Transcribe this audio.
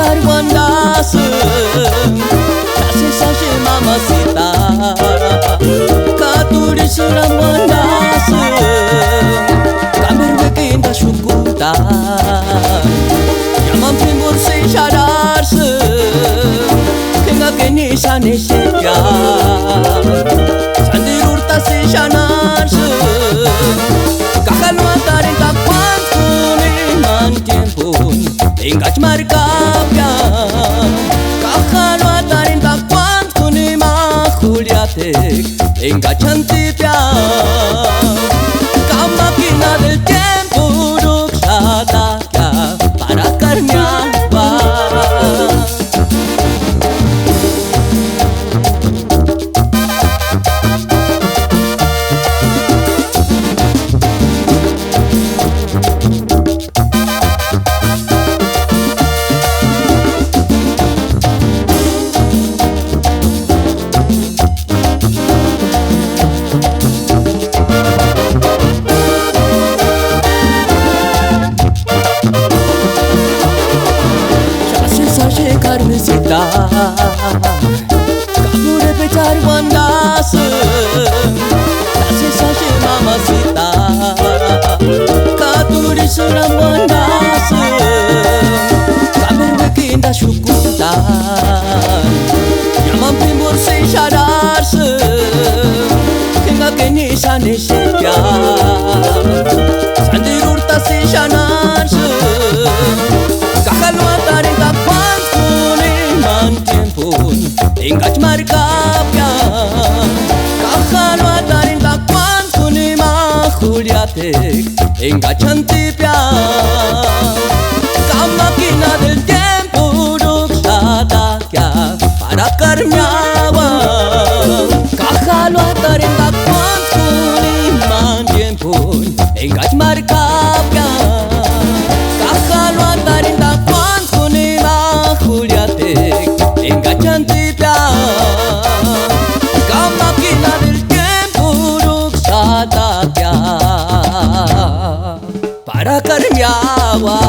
besar guandasem, kasih mamacita. Katuri suram guandasem, kamer wekin da syukuta. Yaman primur se şararsem, kenga keni şane şekya. Sandir urta se şanarsem, kakalo atarin takwant kuliman tiempun. Engach marcapia, kakalo atarin takwant kunima Juliatek. Engach antipia, ka máquina del tiempo ruksata para carmiagua. Carmesita, kabure pechar guandasem, kasih sashi mamacita. Katuri suram guandasem, kamer wekin da syukuta. Yaman primur se şararsem, kenga keni şane şekya. Sandir urta se şanarsem, kakalo atarin takwant kuliman tiempun. Engach marcapia, kakalo atarin takwant kunima Juliatek. Engach antipia, ka máquina del tiempo ruksata para carmiagua. Kakalo atarin takwant kuliman tiempun. Engach marcapia, kakalo atarin takwant kunima Juliatek. Engach antipia, ka máquina del tiempo ruksata para carmiagua.